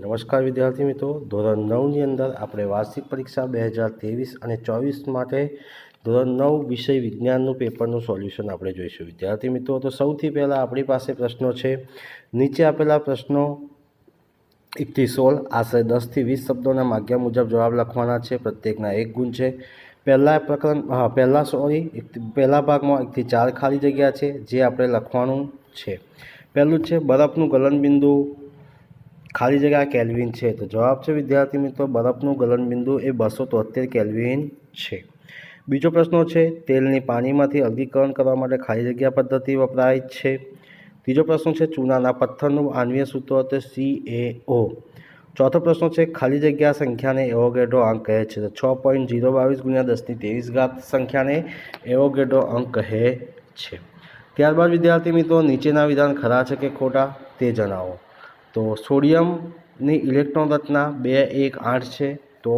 નમસ્કાર વિદ્યાર્થી મિત્રો, ધોરણ 9ની અંદર આપણે વાર્ષિક પરીક્ષા 2023 અને 24 માટે ધોરણ 9 વિષય વિજ્ઞાનનું પેપરનું સોલ્યુશન આપણે જોઈશું. વિદ્યાર્થી મિત્રો, તો સૌથી પહેલાં આપણી પાસે પ્રશ્નો છે. નીચે આપેલા પ્રશ્નો 1 થી 16 આશરે 10 થી 20 શબ્દોના માગ્યા મુજબ જવાબ લખવાના છે. પ્રત્યેકના 1 ગુણ છે. પહેલા ભાગમાં 1 થી 4 ખાલી જગ્યા છે જે આપણે લખવાનું છે. પહેલું છે બરફનું ગલનબિંદુ ખાલી જગ્યા કેલ્વિન છે. તો જવાબ છે વિદ્યાર્થી મિત્રો, બરફનું ગલનબિંદુ એ 273 કેલ્વિન છે. બીજો પ્રશ્ન છે તેલની પાણીમાંથી અલગીકરણ કરવા માટે ખાલી જગ્યા પદ્ધતિ વપરાય છે. ત્રીજો પ્રશ્ન છે ચૂનાના પથ્થરનું આણ્વીય સૂત્ર તે CaO. ચોથો પ્રશ્ન છે ખાલી જગ્યા સંખ્યાને એવોગેડ્રો અંક કહે છે. તો 6.022 × 10⁻³ સંખ્યાને એવોગેડ્રો અંક કહે છે. ત્યારબાદ વિદ્યાર્થી મિત્રો, નીચેના વિધાન ખરા છે કે ખોટા તે જણાવો. તો સોડિયમની ઇલેક્ટ્રોન રચના 2 1 8 છે. તો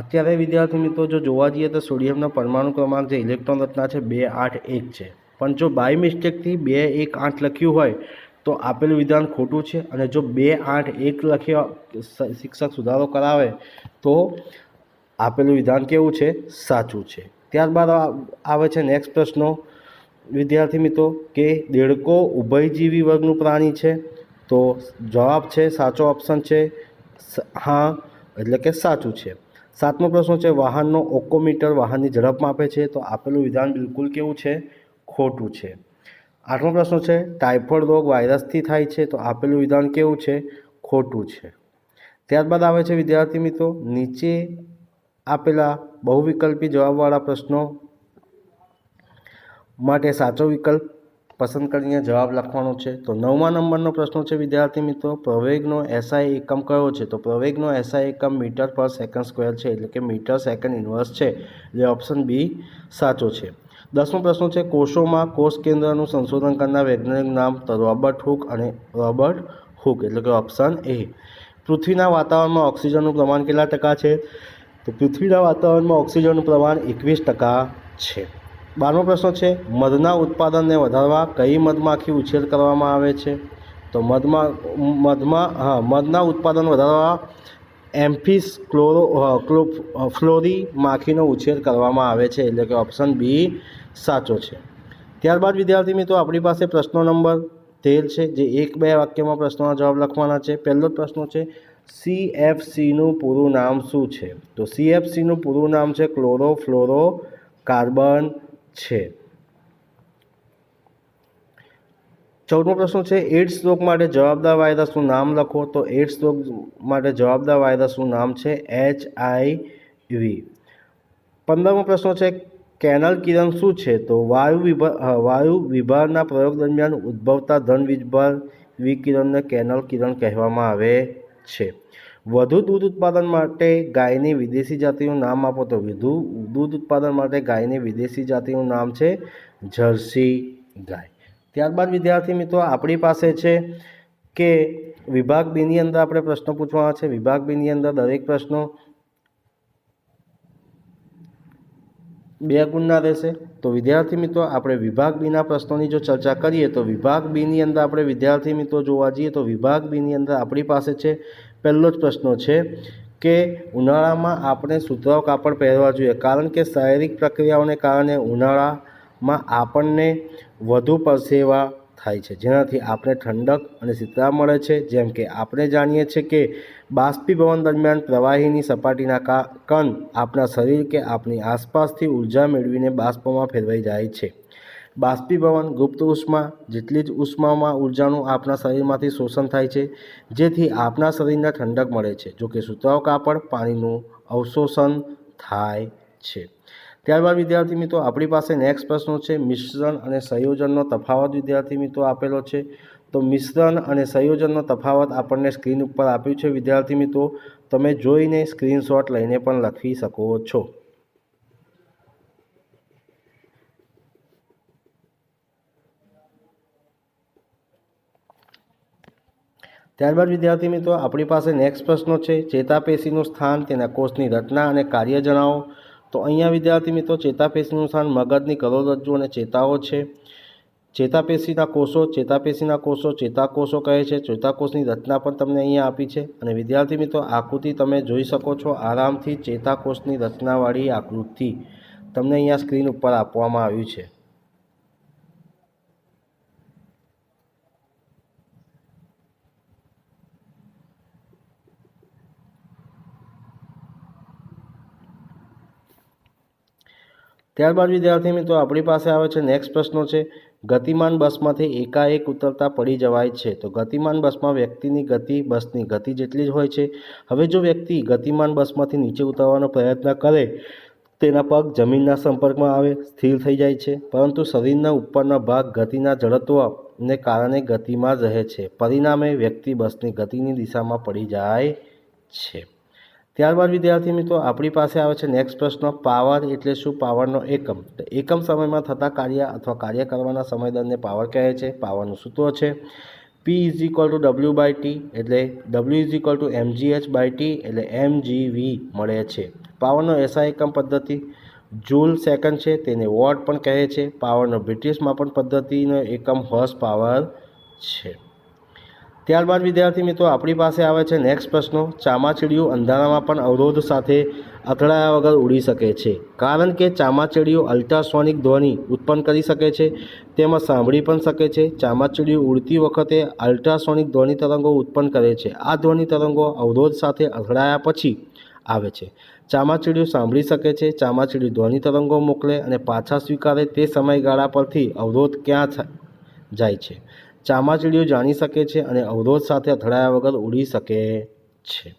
અત્યારે વિદ્યાર્થી મિત્રો જો જોવા જઈએ તો સોડિયમના પરમાણુ ક્રમાંક જે ઇલેક્ટ્રોન રચના છે 2 8 1 છે. પણ જો બાય મિસ્ટેકથી 2 1 8 લખ્યું હોય તો આપેલું વિધાન ખોટું છે, અને જો 2 8 1 લખ્યો શિક્ષક સુધારો કરાવે તો આપેલું વિધાન કેવું છે? સાચું છે. ત્યારબાદ આવે છે નેક્સ્ટ પ્રશ્નો વિદ્યાર્થી મિત્રો કે દેડકો ઉભયજીવી વર્ગનું પ્રાણી છે. તો જવાબ છે સાચો ઓપ્શન છે હા, એટલે કે સાચું છે. 7મો પ્રશ્ન છે વાહનનો ઓકોમીટર વાહનની ઝડપ માપે છે. તો આપેલું વિધાન બિલકુલ કેવું છે? ખોટું છે. 8મો પ્રશ્ન છે ટાઇફોઇડ રોગ વાયરસથી થાય છે. તો આપેલું વિધાન કેવું છે? ખોટું છે. ત્યારબાદ આવે છે વિદ્યાર્થી મિત્રો નીચે આપેલા બહુવિકલ્પી જવાબવાળા પ્રશ્નો માટે સાચો વિકલ્પ પસંદ કરીને જવાબ લખવાનો છે. તો 9મા નંબરનો પ્રશ્ન છે વિદ્યાર્થી મિત્રો પ્રવેગનો SI એકમ કયો છે? તો પ્રવેગનો SI એકમ મીટર/સેકન્ડ² છે, એટલે કે મીટર સેકન્ડ ઇન્વર્સ છે, એટલે ઓપ્શન બી સાચો છે. 10મો પ્રશ્ન છે કોષોમાં કોષ કેન્દ્રનું સંશોધન કરનાર વૈજ્ઞાનિક નામ? તો રોબર્ટ હુક, એટલે કે ઓપ્શન એ. પૃથ્વીના વાતાવરણમાં ઓક્સિજનનું પ્રમાણ કેટલા ટકા છે? તો પૃથ્વીના વાતાવરણમાં ઓક્સિજનનું પ્રમાણ 21% છે. 12મો પ્રશ્ન છે મધના ઉત્પાદનને વધારવા કઈ મધમાખી ઉછેર કરવામાં આવે છે? તો મધના ઉત્પાદન વધારવા એમ્ફિસ ફ્લોરી માખીનો ઉછેર કરવામાં આવે છે, એટલે કે ઓપ્શન બી સાચો છે. ત્યારબાદ વિદ્યાર્થી મિત્રો આપણી પાસે પ્રશ્નો નંબર 13 છે જે 1-2 વાક્યમાં પ્રશ્નોના જવાબ લખવાના છે. પહેલો પ્રશ્ન છે CFCનું પૂરું નામ શું છે? તો CFCનું પૂરું નામ છે ક્લોરોફ્લોરોકાર્બન છે. 14મો પ્રશ્ન છે એડ્સ રોગ માટે જવાબદાર વાયરસનું નામ લખો. તો એડ્સ રોગ માટે જવાબદાર વાયરસનું નામ છે HIV. 15મો પ્રશ્ન છે કેનલ કિરણ શું છે? તો વાયુ વિભારના પ્રયોગ દરમિયાન ઉદ્ભવતા ધન વિકિરણને કેનલ કિરણ કહેવામાં આવે છે. વધુ દૂધ ઉત્પાદન માટે ગાયની વિદેશી જાતિનું નામ આપો. તો વધુ દૂધ ઉત્પાદન માટે ગાયની વિદેશી જાતિનું નામ છે જર્સી ગાય. ત્યારબાદ વિદ્યાર્થી મિત્રો આપણી પાસે છે કે વિભાગ બીની અંદર આપણે પ્રશ્નો પૂછવાના છે. વિભાગ બીની અંદર દરેક પ્રશ્નો 2 ગુણના રહેશે. તો વિદ્યાર્થી મિત્રો આપણે વિભાગ બીના પ્રશ્નોની જો ચર્ચા કરીએ તો વિભાગ બીની અંદર આપણે વિદ્યાર્થી મિત્રો જોવા જઈએ તો વિભાગ બીની અંદર આપણી પાસે છે પહેલો જ પ્રશ્ન છે કે ઉનાળામાં આપણે સુતરાઉ કાપડ પહેરવા જોઈએ, કારણ કે શારીરિક પ્રક્રિયાઓને કારણે ઉનાળામાં આપણને વધુ પરસેવા થાય છે, જેનાથી આપણે ઠંડક અને શીતળા મળે છે. જેમ કે આપણે જાણીએ છીએ કે બાષ્પીભવન દરમિયાન પ્રવાહીની સપાટીના કણ આપણા શરીર કે આપણી આસપાસથી ઉર્જા મેળવીને બાષ્પમાં ફેરવાઈ જાય છે. બાષ્પીભવન ગુપ્ત ઉષ્મા જેટલી જ ઉષ્મામાં ઉર્જાનું આપણા શરીરમાંથી શોષણ થાય છે, જેથી આપણા શરીરને ઠંડક મળે છે. જોકે સુતરાઉ કાપડ પાણીનું અવશોષણ થાય છે. ત્યારબાદ વિદ્યાર્થી મિત્રો આપણી પાસે નેક્સ્ટ પ્રશ્નો છે મિશ્રણ અને સંયોજનનો તફાવત વિદ્યાર્થી મિત્રો આપેલો છે. તો મિશ્રણ અને સંયોજનનો તફાવત આપણને સ્ક્રીન ઉપર આપ્યું છે વિદ્યાર્થી મિત્રો, તમે જોઈને સ્ક્રીનશોટ લઈને પણ લખી શકો છો. ત્યારબાદ વિદ્યાર્થી મિત્રો આપણી પાસે નેક્સ્ટ પ્રશ્નો છે ચેતાપેશીનું સ્થાન, તેના કોષની રચના અને કાર્ય જણાવો. તો અહીંયા વિદ્યાર્થી મિત્રો ચેતાપેશીનું સ્થાન મગજની કરોડરજ્જુ અને ચેતાઓ છે. ચેતાપેશીના કોષો ચેતાકોષો કહે છે। ચેતાકોષની રચના પણ તમને અહીંયા આપી છે અને વિદ્યાર્થી મિત્રો આકૃતિ તમે જોઈ શકો છો આરામથી। ચેતાકોષની રચનાવાળી આકૃતિ તમને અહીંયા સ્ક્રીન ઉપર આપવામાં આવ્યું છે। ત્યારબાદ વિદ્યાર્થી મિત્રો આપણી પાસે આવે છે નેક્સ્ટ પ્રશ્નો છે, ગતિમાન બસમાંથી એકાએક ઉતરતા પડી જવાય છે। તો ગતિમાન બસમાં વ્યક્તિની ગતિ બસની ગતિ જેટલી જ હોય છે। હવે જો વ્યક્તિ ગતિમાન બસમાંથી નીચે ઉતરવાનો પ્રયત્ન કરે, તેના પગ જમીનના સંપર્કમાં આવે સ્થિર થઈ જાય છે, પરંતુ શરીરના ઉપરના ભાગ ગતિના જડત્વને કારણે ગતિમાં રહે છે। પરિણામે વ્યક્તિ બસની ગતિની દિશામાં પડી જાય છે। ત્યારબાદ વિદ્યાર્થી મિત્રો આપણી પાસે આવે છે નેક્સ્ટ પ્રશ્ન, પાવર એટલે શું? પાવરનો એકમ। તો એકમ સમયમાં થતા કાર્ય અથવા કાર્ય કરવાના સમય દરને પાવર કહે છે। પાવરનું સૂત્ર છે P = W/T, એટલે W = mgh/T, એટલે mgv મળે છે। પાવરનો SI એકમ પદ્ધતિ જૂલ સેકન્ડ છે, તેને વોટ પણ કહે છે। પાવરનો બ્રિટિશ માપન પદ્ધતિનો એકમ હોર્સ પાવર છે। ત્યારબાદ વિદ્યાર્થી મિત્રો આપણી પાસે આવે છે નેક્સ્ટ પ્રશ્નો, ચામાચીડિયું અંધારામાં પણ અવરોધ સાથે અથડાયા વગર ઉડી શકે છે, કારણ કે ચામાચીડિયું અલ્ટ્રાસોનિક ધ્વનિ ઉત્પન્ન કરી શકે છે, તેમજ સાંભળી પણ શકે છે। ચામાચીડિયું ઉડતી વખતે અલ્ટ્રાસોનિક ધ્વનિ તરંગો ઉત્પન્ન કરે છે। આ ધ્વનિ તરંગો અવરોધ સાથે અથડાયા પછી આવે છે। ચામાચીડિયું સાંભળી શકે છે, ચામાચીડિયું ધ્વનિ તરંગો મોકલે અને પાછા સ્વીકારે તે સમયગાળા પરથી અવરોધ ક્યાં જાય છે। ચામાચીડિયું જાણી શકે છે અને અવરોધ સાથે અથડાયા વગર ઉડી શકે છે।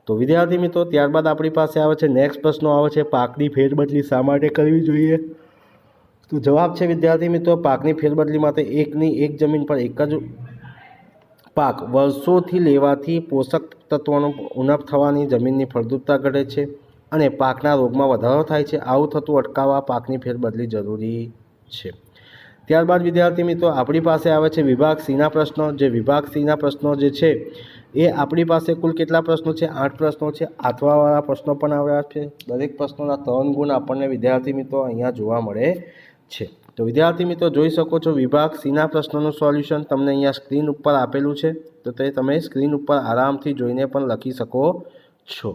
તો વિદ્યાર્થી મિત્રો ત્યારબાદ આપણી પાસે આવે છે નેક્સ્ટ પ્રશ્નો આવે છે, પાકની ફેરબદલી શા માટે કરવી જોઈએ? તો જવાબ છે વિદ્યાર્થી મિત્રો, પાકની ફેરબદલી માટે એકની એક જમીન પર એક જ પાક વર્ષોથી લેવાથી પોષક તત્વોનો ઉણપ થવાની જમીનની ફળદ્રુપતા ઘટે છે અને પાકના રોગમાં વધારો થાય છે। આવું થતું અટકાવવા પાકની ફેરબદલી જરૂરી છે। ત્યારબાદ વિદ્યાર્થી મિત્રો આપણી પાસે આવે છે વિભાગ સીના પ્રશ્નો। જે વિભાગ સીના પ્રશ્નો જે છે એ આપણી પાસે કુલ કેટલા પ્રશ્નો છે? 8 પ્રશ્નો છે। આથવાવાળા પ્રશ્નો પણ આવ્યા છે। દરેક પ્રશ્નોના 3 ગુણ આપણને વિદ્યાર્થી મિત્રો અહીંયા જોવા મળે છે। તો વિદ્યાર્થી મિત્રો જોઈ શકો છો વિભાગ સીના પ્રશ્નોનું સોલ્યુશન તમને અહીંયા સ્ક્રીન ઉપર આપેલું છે, તો તે તમે સ્ક્રીન ઉપર આરામથી જોઈને પણ લખી શકો છો।